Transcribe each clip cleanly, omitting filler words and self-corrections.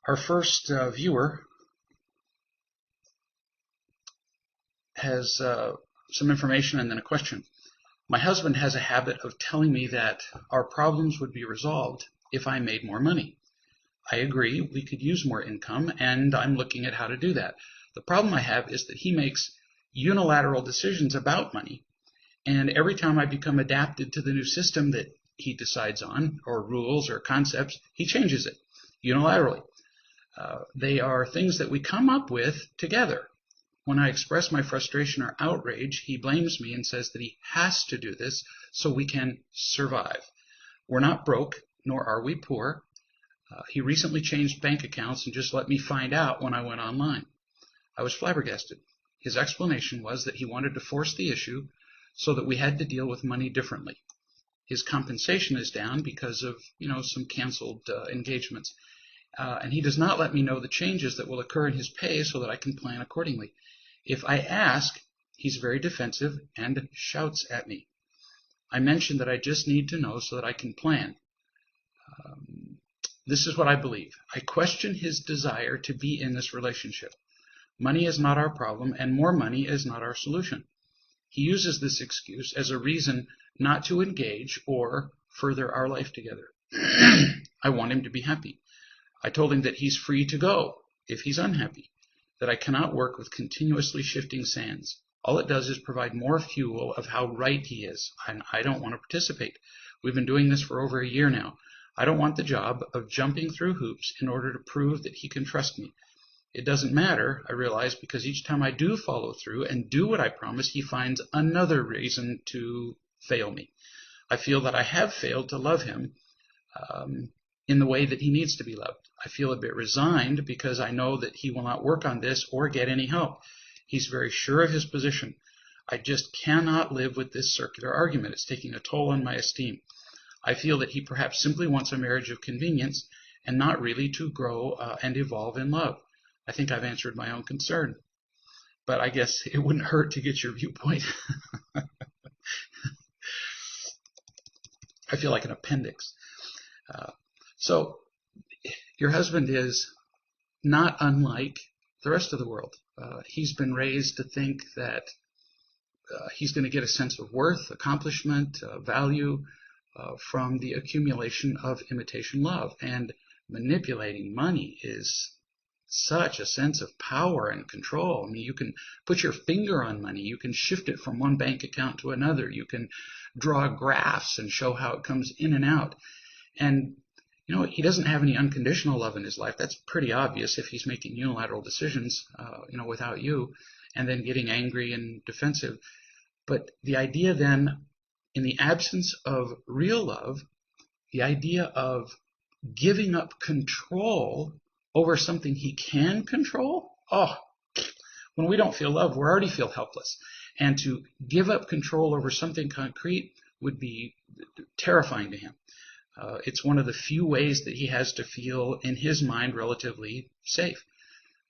Our first viewer has some information and then a question. My husband has a habit of telling me that our problems would be resolved if I made more money. I agree, we could use more income, and I'm looking at how to do that. The problem I have is that he makes unilateral decisions about money, and every time I become adapted to the new system that he decides on, or rules or concepts, he changes it unilaterally. They are things that we come up with together. When I express my frustration or outrage, he blames me and says that he has to do this so we can survive. We're not broke, nor are we poor. He recently changed bank accounts and just let me find out when I went online. I was flabbergasted. His explanation was that he wanted to force the issue so that we had to deal with money differently. His compensation is down because of, some canceled engagements. And he does not let me know the changes that will occur in his pay so that I can plan accordingly. If I ask, he's very defensive and shouts at me. I mentioned that I just need to know so that I can plan. This is what I believe. I question his desire to be in this relationship. Money is not our problem, and more money is not our solution. He uses this excuse as a reason not to engage or further our life together. I want him to be happy. I told him that he's free to go if he's unhappy, that I cannot work with continuously shifting sands. All it does is provide more fuel of how right he is, and I don't want to participate. We've been doing this for over a year now. I don't want the job of jumping through hoops in order to prove that he can trust me. It doesn't matter, I realize, because each time I do follow through and do what I promise, he finds another reason to fail me. I feel that I have failed to love him in the way that he needs to be loved. I feel a bit resigned because I know that he will not work on this or get any help. He's very sure of his position. I just cannot live with this circular argument. It's taking a toll on my esteem. I feel that he perhaps simply wants a marriage of convenience and not really to grow and evolve in love. I think I've answered my own concern, but I guess it wouldn't hurt to get your viewpoint. I feel like an appendix. So your husband is not unlike the rest of the world. He's been raised to think that he's going to get a sense of worth, accomplishment, value from the accumulation of imitation love. And manipulating money is such a sense of power and control. I mean, you can put your finger on money. You can shift it from one bank account to another. You can draw graphs and show how it comes in and out. And, he doesn't have any unconditional love in his life. That's pretty obvious if he's making unilateral decisions, without you, and then getting angry and defensive. But the idea then, in the absence of real love, the idea of giving up control over something he can control, when we don't feel love, we already feel helpless. And to give up control over something concrete would be terrifying to him. It's one of the few ways that he has to feel, in his mind, relatively safe.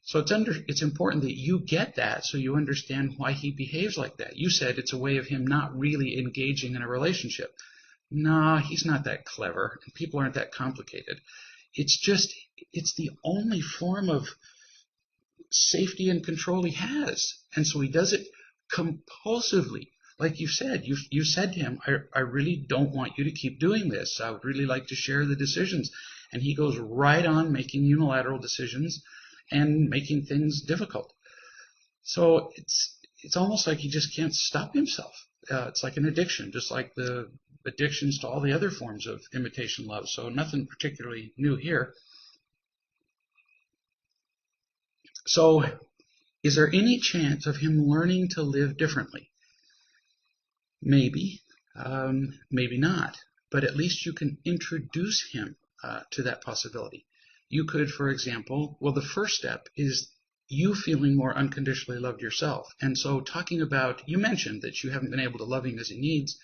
So it's important that you get that so you understand why he behaves like that. You said it's a way of him not really engaging in a relationship. Nah, he's not that clever, and people aren't that complicated. It's the only form of safety and control he has. And so he does it compulsively. Like you said, you said to him, I really don't want you to keep doing this. I would really like to share the decisions. And he goes right on making unilateral decisions and making things difficult. So it's almost like he just can't stop himself. It's like an addiction, just like the addictions to all the other forms of imitation love. So nothing particularly new here. So is there any chance of him learning to live differently? Maybe, maybe not. But at least you can introduce him to that possibility. You could, for example, the first step is you feeling more unconditionally loved yourself. And so talking about, you mentioned that you haven't been able to love him as he needs.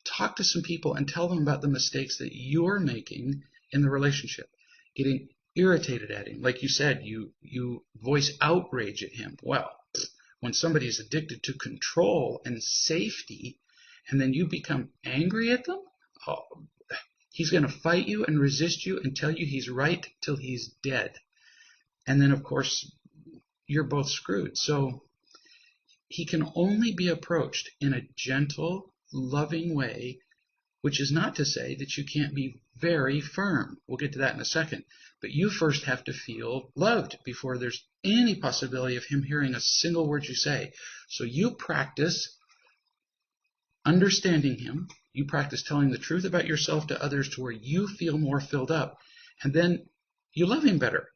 Talk to some people and tell them about the mistakes that you're making in the relationship. Getting irritated at him. Like you said, you voice outrage at him. Well, when somebody is addicted to control and safety, and then you become angry at them, He's going to fight you and resist you and tell you he's right till he's dead. And then, of course, you're both screwed. So he can only be approached in a gentle, loving way, which is not to say that you can't be very firm. We'll get to that in a second. But you first have to feel loved before there's any possibility of him hearing a single word you say. So you practice understanding him. You practice telling the truth about yourself to others to where you feel more filled up. And then you love him better.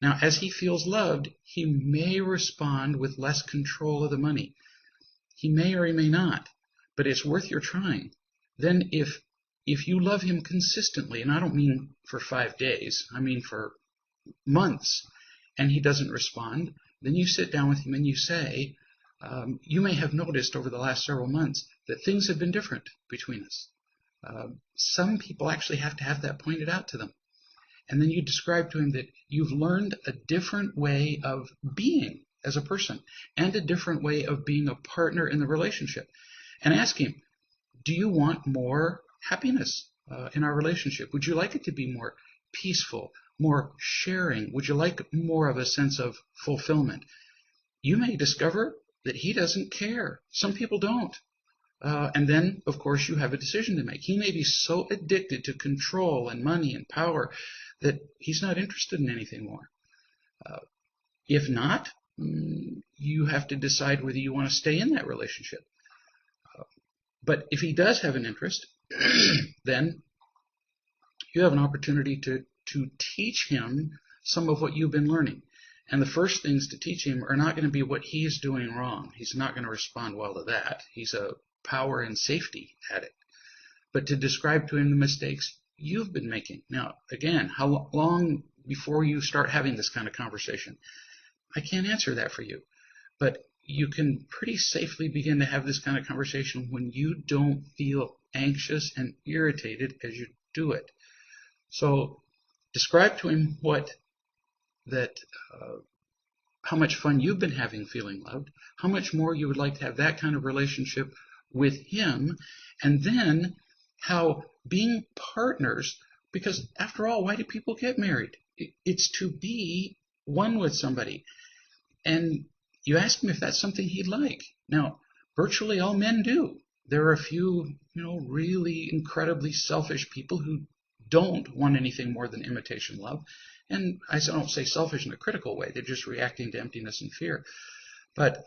Now, as he feels loved, he may respond with less control of the money. He may or he may not. But it's worth your trying. Then if you love him consistently, and I don't mean for 5 days, I mean for months, and he doesn't respond, then you sit down with him and you say, you may have noticed over the last several months that things have been different between us. Some people actually have to have that pointed out to them. And then you describe to him that you've learned a different way of being as a person and a different way of being a partner in the relationship. And ask him, do you want more happiness in our relationship? Would you like it to be more peaceful, more sharing? Would you like more of a sense of fulfillment? You may discover that he doesn't care. Some people don't. And then, of course, you have a decision to make. He may be so addicted to control and money and power that he's not interested in anything more. If not, you have to decide whether you want to stay in that relationship. But if he does have an interest, then you have an opportunity to teach him some of what you've been learning. And the first things to teach him are not going to be what he is doing wrong. He's not going to respond well to that. He's a power and safety addict. But to describe to him the mistakes you've been making. Now, again, how long before you start having this kind of conversation? I can't answer that for you. But you can pretty safely begin to have this kind of conversation when you don't feel anxious and irritated as you do it. So describe to him how much fun you've been having feeling loved, how much more you would like to have that kind of relationship with him, and then how being partners, because after all, why do people get married? It's to be one with somebody. And you ask him if that's something he'd like. Now, virtually all men do. There are a few, really incredibly selfish people who don't want anything more than imitation love. And I don't say selfish in a critical way. They're just reacting to emptiness and fear. But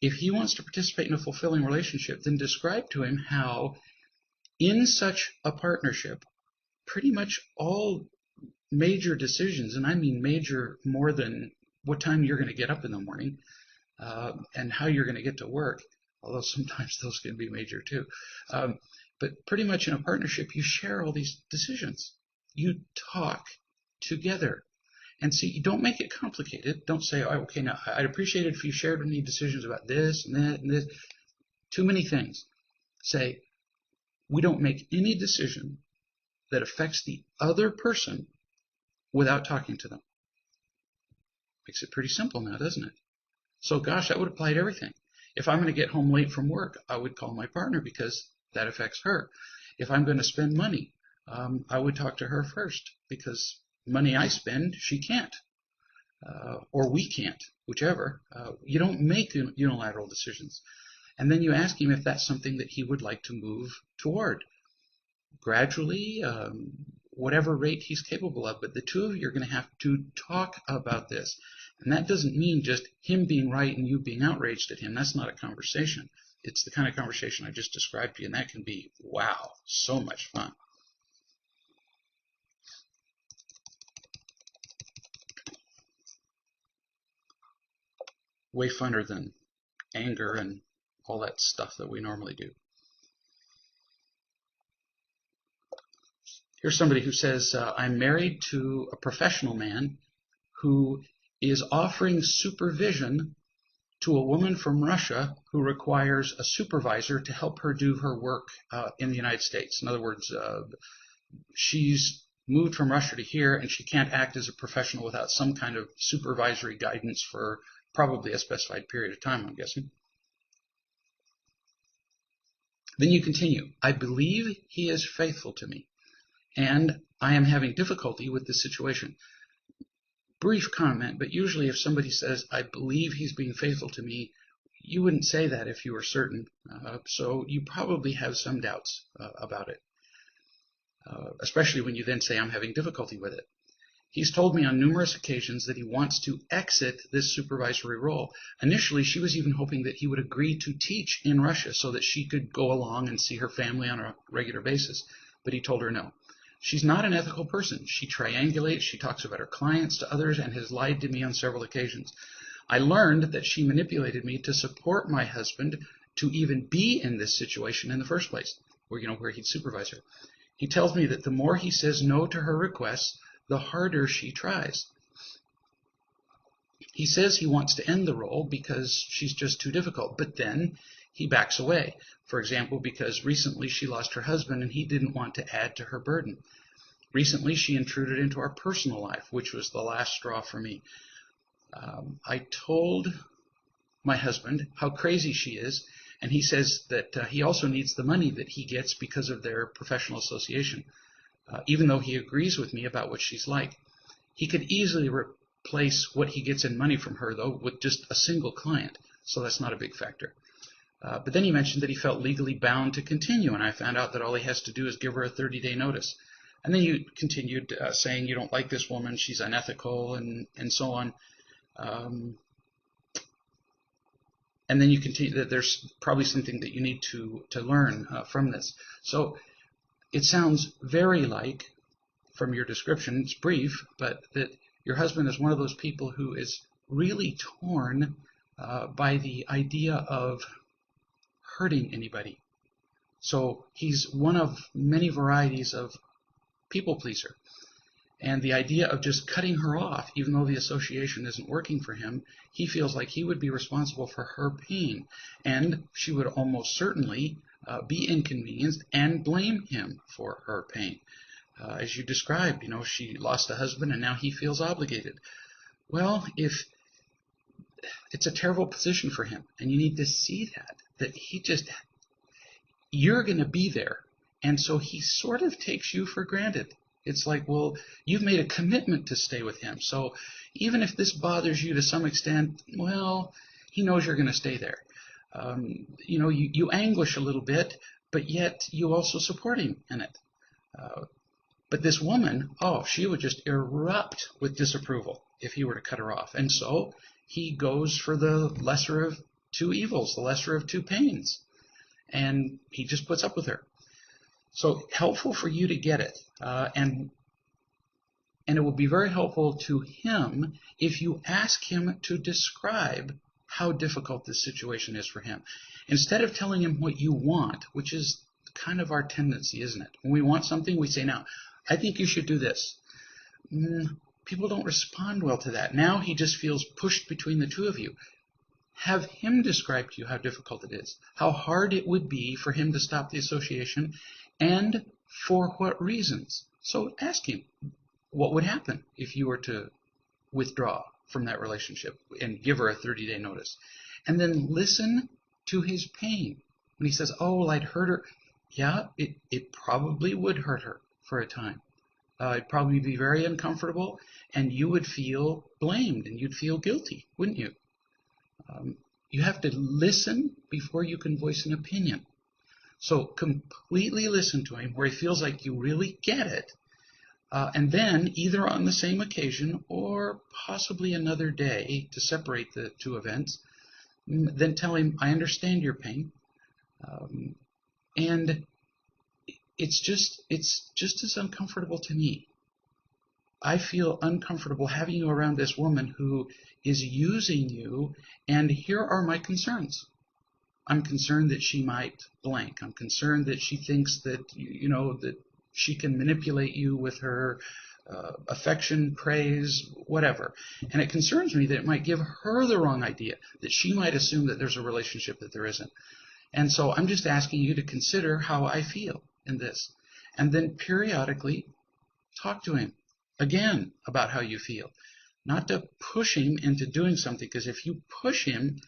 if he wants to participate in a fulfilling relationship, then describe to him how in such a partnership, pretty much all major decisions, and I mean major more than what time you're going to get up in the morning and how you're going to get to work, although sometimes those can be major too. But pretty much in a partnership, you share all these decisions. You talk together. And see, you don't make it complicated. Don't say, oh, okay, now I'd appreciate it if you shared with me decisions about this and that and this. Too many things. Say, we don't make any decision that affects the other person without talking to them. Makes it pretty simple now, doesn't it? So, gosh, that would apply to everything. If I'm going to get home late from work, I would call my partner because that affects her. If I'm going to spend money, I would talk to her first because money I spend, she can't. Or we can't, whichever. You don't make unilateral decisions. And then you ask him if that's something that he would like to move toward. Gradually, whatever rate he's capable of. But the two of you are going to have to talk about this. And that doesn't mean just him being right and you being outraged at him. That's not a conversation. It's the kind of conversation I just described to you. And that can be, wow, so much fun. Way funner than anger and all that stuff that we normally do. Here's somebody who says, I'm married to a professional man who is offering supervision to a woman from Russia who requires a supervisor to help her do her work in the United States. In other words, she's moved from Russia to here and she can't act as a professional without some kind of supervisory guidance for probably a specified period of time, I'm guessing. Then you continue. I believe he is faithful to me. and I am having difficulty with this situation. Brief comment, but usually if somebody says, I believe he's being faithful to me, you wouldn't say that if you were certain. So you probably have some doubts about it, especially when you then say, I'm having difficulty with it. He's told me on numerous occasions that he wants to exit this supervisory role. Initially, she was even hoping that he would agree to teach in Russia so that she could go along and see her family on a regular basis, but he told her no. She's not an ethical person. She triangulates, she talks about her clients to others, and has lied to me on several occasions. I learned that she manipulated me to support my husband to even be in this situation in the first place, where he'd supervise her. He tells me that the more he says no to her requests, the harder she tries. He says he wants to end the role because she's just too difficult, but then he backs away. For example, because recently she lost her husband and he didn't want to add to her burden. Recently she intruded into our personal life, which was the last straw for me. I told my husband how crazy she is, and he says that he also needs the money that he gets because of their professional association. Even though he agrees with me about what she's like. He could easily replace what he gets in money from her, though, with just a single client, so that's not a big factor. But then he mentioned that he felt legally bound to continue, and I found out that all he has to do is give her a 30-day notice. And then you continued saying you don't like this woman, she's unethical, and so on. And then you continue that there's probably something that you need to learn from this. So it sounds very like, from your description, it's brief, but that your husband is one of those people who is really torn by the idea of hurting anybody. So he's one of many varieties of people pleaser. And the idea of just cutting her off, even though the association isn't working for him, he feels like he would be responsible for her pain. And she would almost certainly be inconvenienced and blame him for her pain. As you described, she lost a husband and now he feels obligated. Well, if it's a terrible position for him, and you need to see that you're going to be there. And so he sort of takes you for granted. It's like, well, you've made a commitment to stay with him. So even if this bothers you to some extent, well, he knows you're going to stay there. You anguish a little bit, but yet you also support him in it. But this woman, she would just erupt with disapproval if he were to cut her off. And so he goes for the lesser of two evils, the lesser of two pains. And he just puts up with her. So helpful for you to get it. And it will be very helpful to him if you ask him to describe how difficult this situation is for him. Instead of telling him what you want, which is kind of our tendency, isn't it? When we want something, we say, now, I think you should do this. People don't respond well to that. Now he just feels pushed between the two of you. Have him describe to you how difficult it is, how hard it would be for him to stop the association, and for what reasons. So ask him, what would happen if you were to withdraw from that relationship and give her a 30-day notice? And then listen to his pain. When he says, I'd hurt her. Yeah, it probably would hurt her for a time. It'd probably be very uncomfortable, and you would feel blamed, and you'd feel guilty, wouldn't you? You have to listen before you can voice an opinion. So completely listen to him where he feels like you really get it. And then either on the same occasion or possibly another day to separate the two events, then tell him, I understand your pain. And it's just as uncomfortable to me. I feel uncomfortable having you around this woman who is using you, and here are my concerns. I'm concerned that she might blank. I'm concerned that she thinks that, that she can manipulate you with her affection, praise, whatever. And it concerns me that it might give her the wrong idea, that she might assume that there's a relationship that there isn't. And so I'm just asking you to consider how I feel in this. And then periodically talk to him again about how you feel. Not to push him into doing something, because if you push him,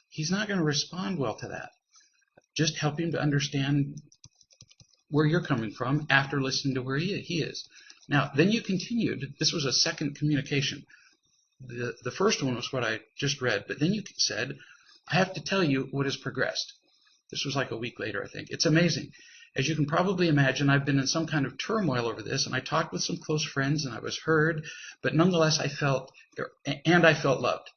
he's not going to respond well to that. Just help him to understand where you're coming from after listening to where he is. Now, then you continued. This was a second communication. The first one was what I just read, but then you said, I have to tell you what has progressed. This was like a week later, I think. It's amazing. As you can probably imagine, I've been in some kind of turmoil over this, and I talked with some close friends, and I was heard, but nonetheless, I felt loved.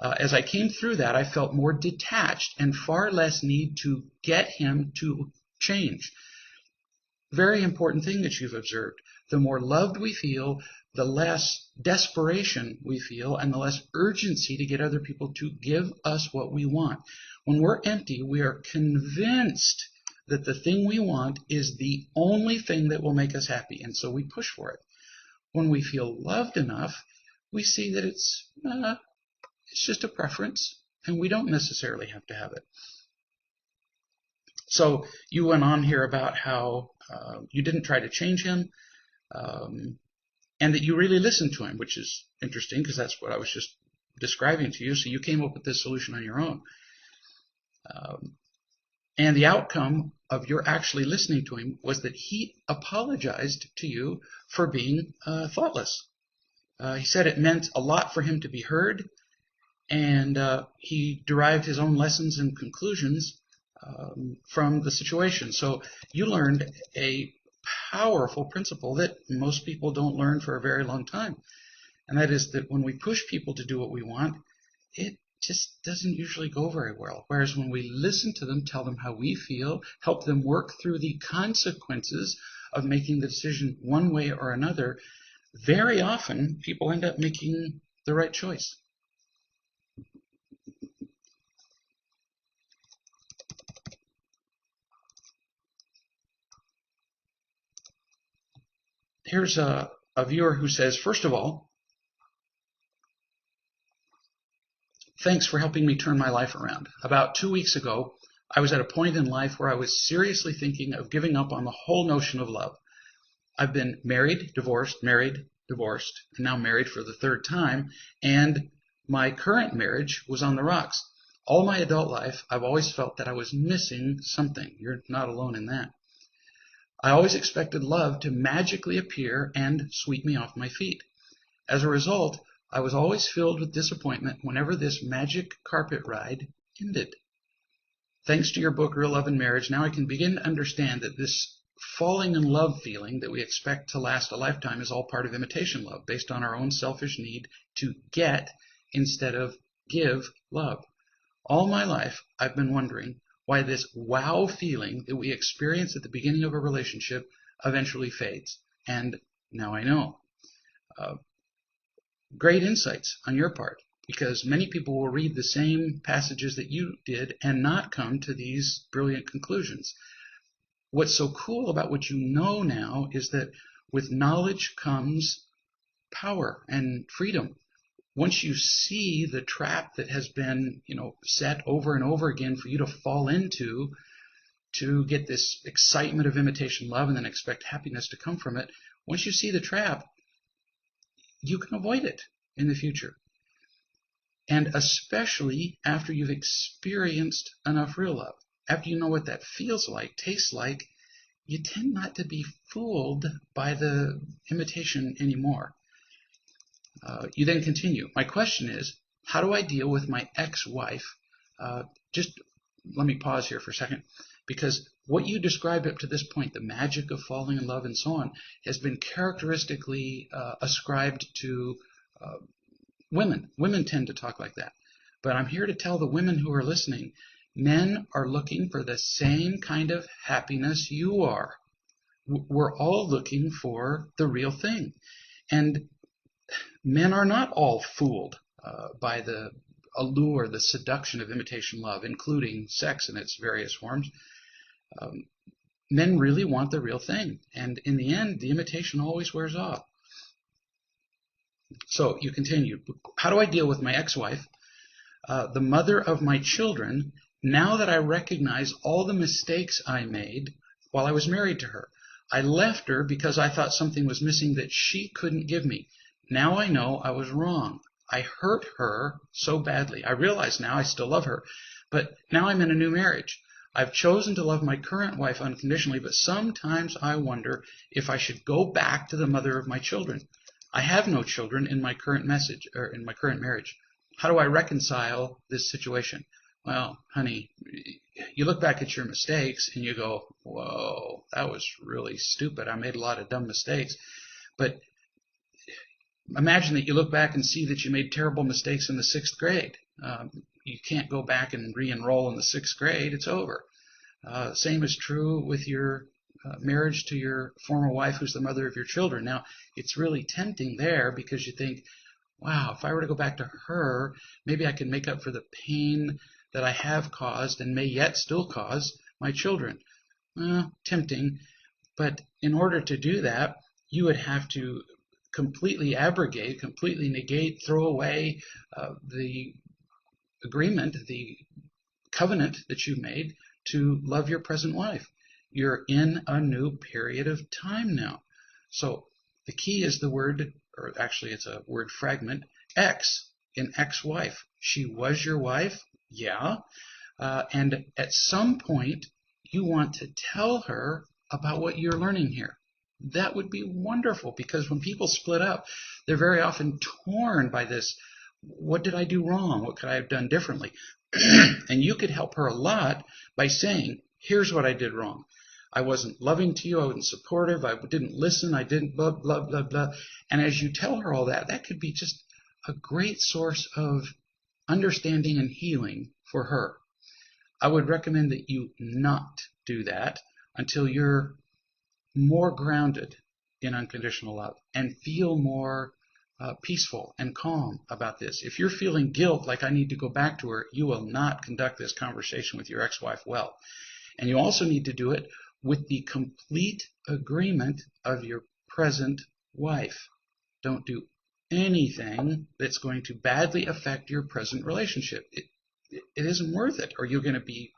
As I came through that, I felt more detached and far less need to get him to change. Very important thing that you've observed. The more loved we feel, the less desperation we feel, and the less urgency to get other people to give us what we want. When we're empty, we are convinced that the thing we want is the only thing that will make us happy, and so we push for it. When we feel loved enough, we see that it's just a preference, and we don't necessarily have to have it. So you went on here about how you didn't try to change him, and that you really listened to him, which is interesting because that's what I was just describing to you. So you came up with this solution on your own. And the outcome of your actually listening to him was that he apologized to you for being thoughtless. He said it meant a lot for him to be heard, and he derived his own lessons and conclusions from the situation. So you learned a powerful principle that most people don't learn for a very long time. And that is that when we push people to do what we want, it just doesn't usually go very well. Whereas when we listen to them, tell them how we feel, help them work through the consequences of making the decision one way or another, very often people end up making the right choice. Here's a viewer who says, first of all, thanks for helping me turn my life around. About 2 weeks ago, I was at a point in life where I was seriously thinking of giving up on the whole notion of love. I've been married, divorced, and now married for the third time, and my current marriage was on the rocks. All my adult life, I've always felt that I was missing something. You're not alone in that. I always expected love to magically appear and sweep me off my feet. As a result, I was always filled with disappointment whenever this magic carpet ride ended. Thanks to your book, Real Love and Marriage, now I can begin to understand that this falling in love feeling that we expect to last a lifetime is all part of imitation love, based on our own selfish need to get instead of give love. All my life, I've been wondering why this wow feeling that we experience at the beginning of a relationship eventually fades. And now I know. Great insights on your part, because many people will read the same passages that you did and not come to these brilliant conclusions. What's so cool about what you know now is that with knowledge comes power and freedom. Once you see the trap that has been, set over and over again for you to fall into, to get this excitement of imitation love and then expect happiness to come from it, once you see the trap, you can avoid it in the future. And especially after you've experienced enough real love, after you know what that feels like, tastes like, you tend not to be fooled by the imitation anymore. You then continue. My question is, how do I deal with my ex-wife? Just let me pause here for a second, because what you described up to this point, the magic of falling in love and so on, has been characteristically ascribed to women. Women tend to talk like that. But I'm here to tell the women who are listening, men are looking for the same kind of happiness you are. We're all looking for the real thing. And men are not all fooled by the allure, the seduction of imitation love, including sex in its various forms. Men really want the real thing. And in the end, the imitation always wears off. So you continue. How do I deal with my ex-wife, the mother of my children, now that I recognize all the mistakes I made while I was married to her? I left her because I thought something was missing that she couldn't give me. Now I know I was wrong. I hurt her so badly. I realize now I still love her, but now I'm in a new marriage. I've chosen to love my current wife unconditionally, but sometimes I wonder if I should go back to the mother of my children. I have no children in my current marriage. How do I reconcile this situation? Well, honey, you look back at your mistakes and you go, whoa, that was really stupid. I made a lot of dumb mistakes. But imagine that you look back and see that you made terrible mistakes in the 6th grade. You can't go back and re-enroll in the 6th grade. It's over. Same is true with your marriage to your former wife who's the mother of your children. Now, it's really tempting there because you think, wow, if I were to go back to her, maybe I can make up for the pain that I have caused and may yet still cause my children. Tempting, but in order to do that, you would have to completely abrogate, completely negate, throw away the agreement, the covenant that you made to love your present wife. You're in a new period of time now. So the key is the word, or actually it's a word fragment, ex, in ex-wife. She was your wife, yeah, and at some point you want to tell her about what you're learning here. That would be wonderful, because when people split up, they're very often torn by this. What did I do wrong? What could I have done differently? And you could help her a lot by saying, here's what I did wrong. I wasn't loving to you. I wasn't supportive. I didn't listen. I didn't blah, blah, blah, blah. And as you tell her all that, that could be just a great source of understanding and healing for her. I would recommend that you not do that until you're more grounded in unconditional love and feel more peaceful and calm about this. If you're feeling guilt, like I need to go back to her, you will not conduct this conversation with your ex-wife well. And you also need to do it with the complete agreement of your present wife. Don't do anything that's going to badly affect your present relationship. It isn't worth it, or you're going to be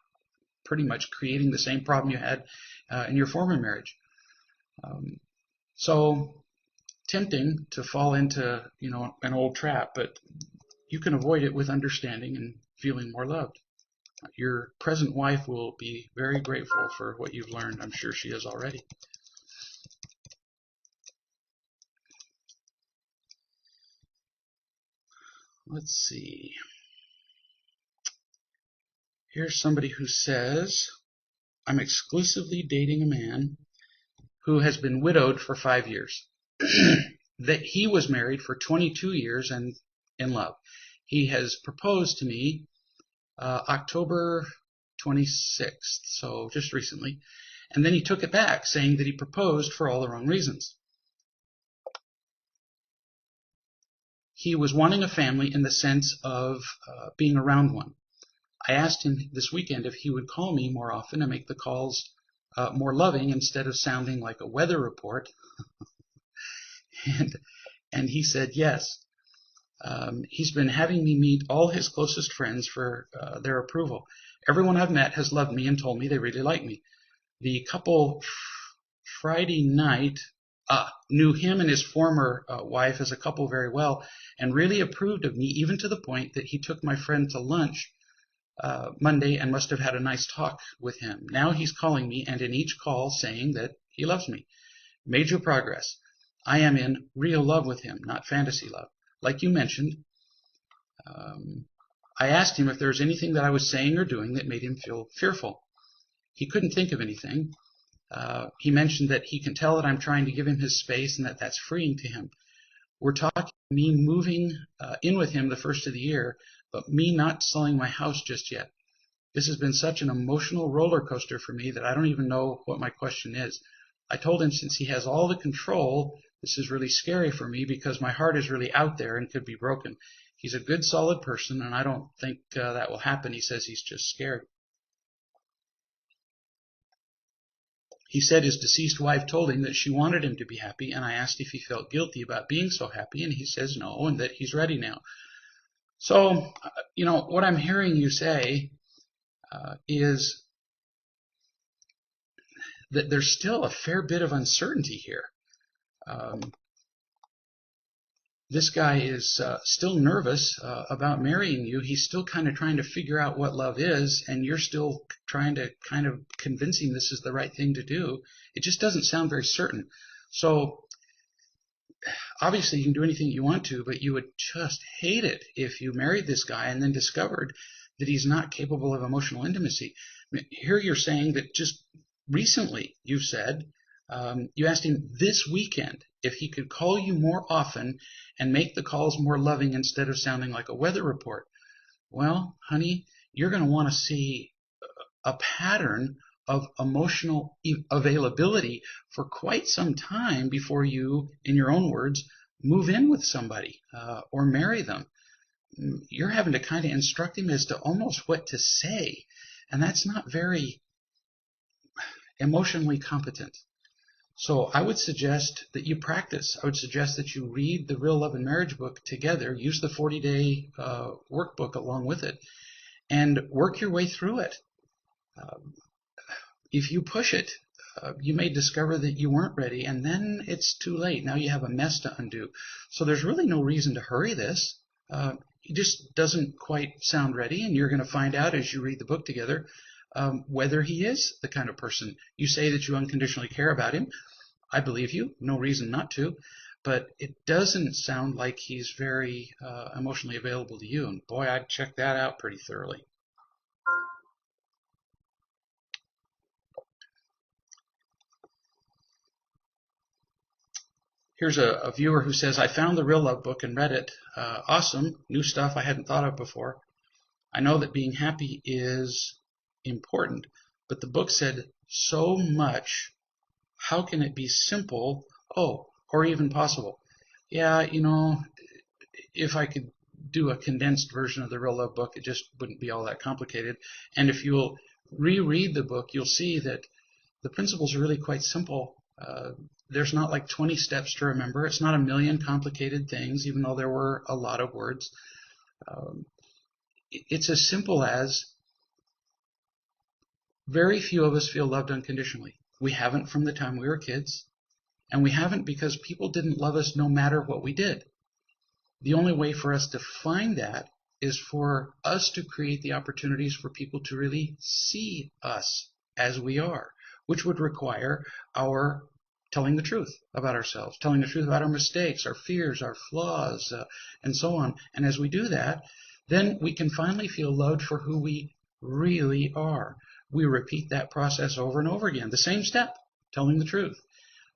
pretty much creating the same problem you had in your former marriage. So tempting to fall into, an old trap, but you can avoid it with understanding and feeling more loved. Your present wife will be very grateful for what you've learned. I'm sure she is already. Let's see. Here's somebody who says, I'm exclusively dating a man who has been widowed for 5 years. That he was married for 22 years and in love. He has proposed to me October 26th, so just recently, and then he took it back, saying that he proposed for all the wrong reasons. He was wanting a family in the sense of being around one. I asked him this weekend if he would call me more often and make the calls more loving instead of sounding like a weather report. And he said yes. He's been having me meet all his closest friends for their approval. Everyone I've met has loved me and told me they really like me. The couple Friday night knew him and his former wife as a couple very well and really approved of me, even to the point that he took my friend to lunch Monday and must have had a nice talk with him. Now he's calling me and in each call saying that he loves me. Major progress. I am in real love with him, not fantasy love. Like you mentioned, I asked him if there was anything that I was saying or doing that made him feel fearful. He couldn't think of anything. He mentioned that he can tell that I'm trying to give him his space and that that's freeing to him. We're talking me moving in with him the first of the year, but me not selling my house just yet. This has been such an emotional roller coaster for me that I don't even know what my question is. I told him since he has all the control, this is really scary for me because my heart is really out there and could be broken. He's a good, solid person, and I don't think that will happen. He says he's just scared. He said his deceased wife told him that she wanted him to be happy, and I asked if he felt guilty about being so happy, and he says no, and that he's ready now. So, what I'm hearing you say is that there's still a fair bit of uncertainty here. this guy is still nervous about marrying you. He's still kind of trying to figure out what love is, and you're still trying to kind of convince him this is the right thing to do. It just doesn't sound very certain. So obviously you can do anything you want to, but you would just hate it if you married this guy and then discovered that he's not capable of emotional intimacy. Here you're saying that just recently you've said, you asked him this weekend if he could call you more often and make the calls more loving instead of sounding like a weather report. Well, honey, you're going to want to see a pattern of emotional availability for quite some time before you, in your own words, move in with somebody or marry them. You're having to kind of instruct him as to almost what to say, and that's not very emotionally competent. So I would suggest that you practice. I would suggest that you read the Real Love and Marriage book together, use the 40-day workbook along with it, and work your way through it. If you push it, you may discover that you weren't ready, and then it's too late. Now you have a mess to undo. So there's really no reason to hurry this. He just doesn't quite sound ready, and you're going to find out as you read the book together whether he is the kind of person. You say that you unconditionally care about him. I believe you. No reason not to. But it doesn't sound like he's very emotionally available to you. And boy, I'd check that out pretty thoroughly. Here's a viewer who says, I found the Real Love book and read it. Awesome. New stuff I hadn't thought of before. I know that being happy is important, but the book said so much. How can it be simple? Oh, or even possible? Yeah, if I could do a condensed version of the Real Love book, it just wouldn't be all that complicated. And if you'll reread the book, you'll see that the principles are really quite simple. There's not like 20 steps to remember. It's not a million complicated things, even though there were a lot of words. It's as simple as very few of us feel loved unconditionally. We haven't from the time we were kids, and we haven't because people didn't love us no matter what we did. The only way for us to find that is for us to create the opportunities for people to really see us as we are, which would require our telling the truth about ourselves, telling the truth about our mistakes, our fears, our flaws, and so on. And as we do that, then we can finally feel loved for who we really are. We repeat that process over and over again. The same step, telling the truth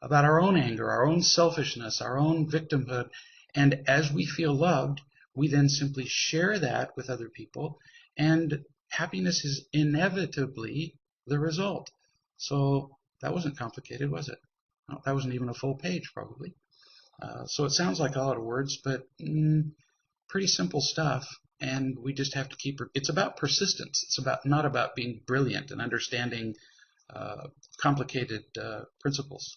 about our own anger, our own selfishness, our own victimhood. And as we feel loved, we then simply share that with other people, and happiness is inevitably the result. So that wasn't complicated, was it? No, that wasn't even a full page, probably. So it sounds like a lot of words, but pretty simple stuff. And we just have to keep. It's about persistence. It's not about being brilliant and understanding complicated principles.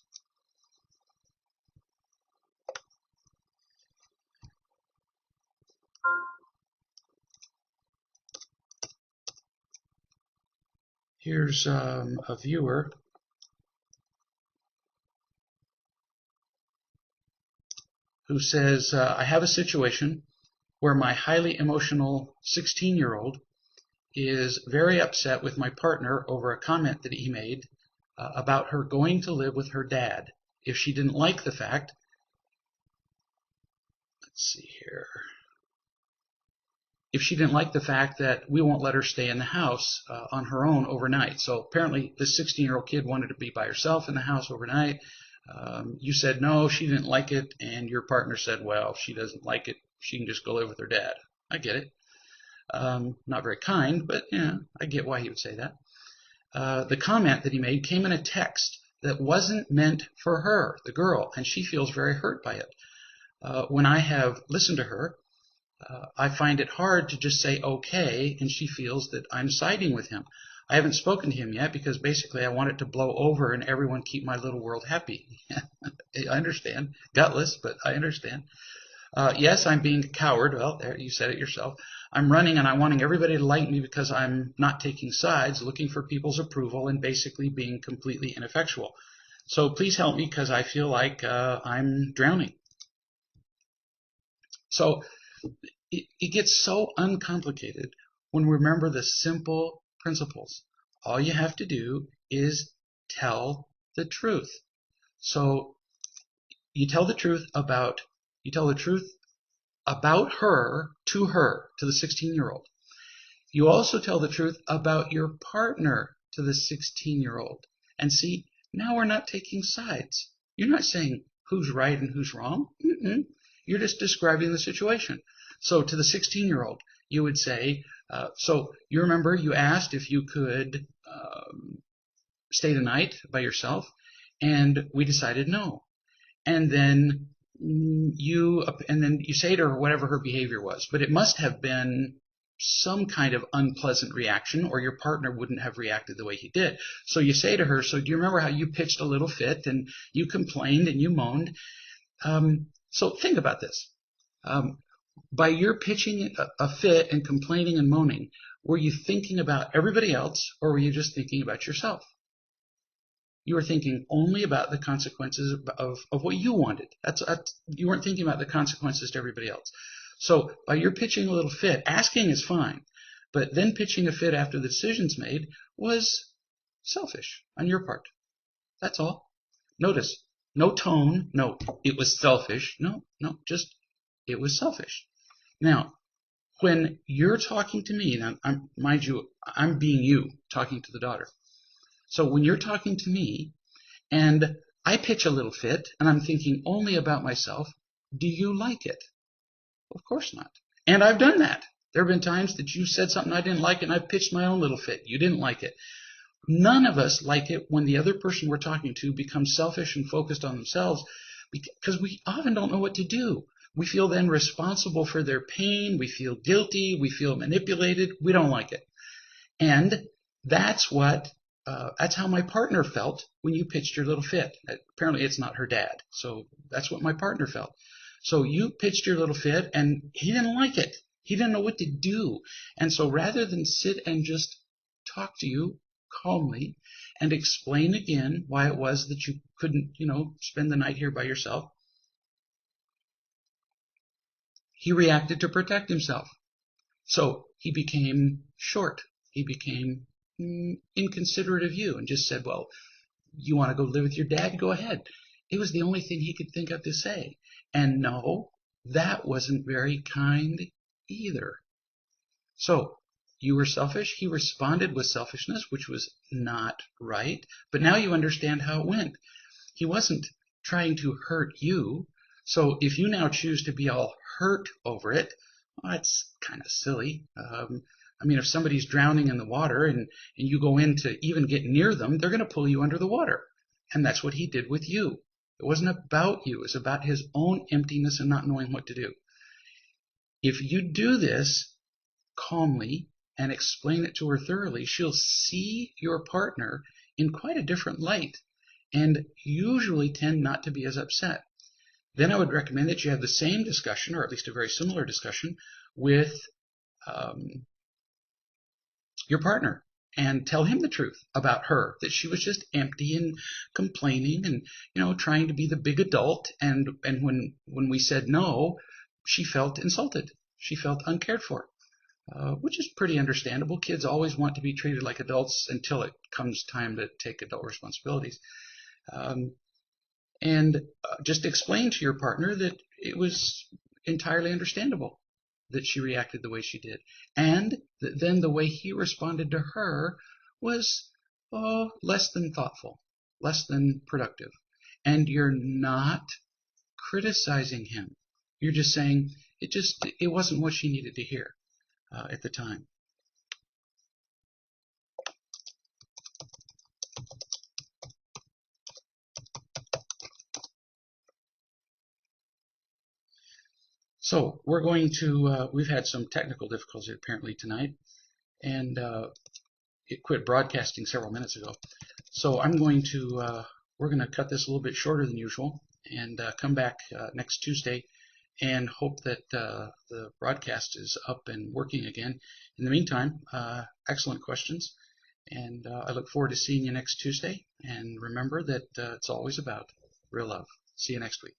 Here's a viewer who says, I have a situation where my highly emotional 16-year-old is very upset with my partner over a comment that he made about her going to live with her dad. If she didn't like the fact, if she didn't like the fact that we won't let her stay in the house on her own overnight. So apparently this 16-year-old kid wanted to be by herself in the house overnight. You said no, she didn't like it, and your partner said, well, if she doesn't like it, she can just go live with her dad. I get it. Not very kind, but yeah, I get why he would say that. The comment that he made came in a text that wasn't meant for her, the girl, and she feels very hurt by it. When I have listened to her, I find it hard to just say okay, and she feels that I'm siding with him. I haven't spoken to him yet because basically I want it to blow over and everyone keep my little world happy. I understand. Gutless, but I understand. Yes, I'm being a coward. Well, there, you said it yourself. I'm running and I'm wanting everybody to like me because I'm not taking sides, looking for people's approval, and basically being completely ineffectual. So please help me because I feel like I'm drowning. So it gets so uncomplicated when we remember the simple principles. All you have to do is tell the truth. So you tell the truth about her, to the 16-year-old. You also tell the truth about your partner to the 16-year-old. And see, now we're not taking sides. You're not saying who's right and who's wrong. You're just describing the situation. So to the 16-year-old, you would say, so you remember you asked if you could stay the night by yourself, and we decided no. And then you say to her whatever her behavior was, but it must have been some kind of unpleasant reaction, or your partner wouldn't have reacted the way he did. So you say to her, so do you remember how you pitched a little fit and you complained and you moaned? So think about this. By your pitching a fit and complaining and moaning, were you thinking about everybody else, or were you just thinking about yourself? You were thinking only about the consequences of what you wanted. You weren't thinking about the consequences to everybody else. So by your pitching a little fit, asking is fine, but then pitching a fit after the decision's made was selfish on your part. That's all. Notice, no tone, no, it was selfish. No, just it was selfish. Now, when you're talking to me, now, mind you, I'm being you talking to the daughter. So when you're talking to me and I pitch a little fit and I'm thinking only about myself, do you like it? Of course not. And I've done that. There have been times that you said something I didn't like and I pitched my own little fit. You didn't like it. None of us like it when the other person we're talking to becomes selfish and focused on themselves, because we often don't know what to do. We feel then responsible for their pain. We feel guilty. We feel manipulated. We don't like it. And that's how my partner felt when you pitched your little fit. Apparently it's not her dad. So that's what my partner felt. So you pitched your little fit and he didn't like it. He didn't know what to do. And so rather than sit and just talk to you calmly and explain again why it was that you couldn't, spend the night here by yourself, he reacted to protect himself. So he became short. He became inconsiderate of you and just said, well, you want to go live with your dad? Go ahead. It was the only thing he could think of to say. And no, that wasn't very kind either. So you were selfish. He responded with selfishness, which was not right. But now you understand how it went. He wasn't trying to hurt you. So if you now choose to be all hurt over it, well, that's kind of silly. If somebody's drowning in the water and you go in to even get near them, they're going to pull you under the water. And that's what he did with you. It wasn't about you. It was about his own emptiness and not knowing what to do. If you do this calmly and explain it to her thoroughly, she'll see your partner in quite a different light and usually tend not to be as upset. Then I would recommend that you have the same discussion, or at least a very similar discussion, with your partner, and tell him the truth about her, that she was just empty and complaining and trying to be the big adult, and when we said no, she felt insulted. She felt uncared for, which is pretty understandable. Kids always want to be treated like adults until it comes time to take adult responsibilities. And just explain to your partner that it was entirely understandable that she reacted the way she did, and that then the way he responded to her was less than thoughtful, less than productive. And you're not criticizing him. You're just saying it wasn't what she needed to hear at the time. So we're going to, we've had some technical difficulties apparently tonight, and it quit broadcasting several minutes ago. So we're going to cut this a little bit shorter than usual and come back next Tuesday and hope that the broadcast is up and working again. In the meantime, excellent questions, and I look forward to seeing you next Tuesday. And remember that it's always about real love. See you next week.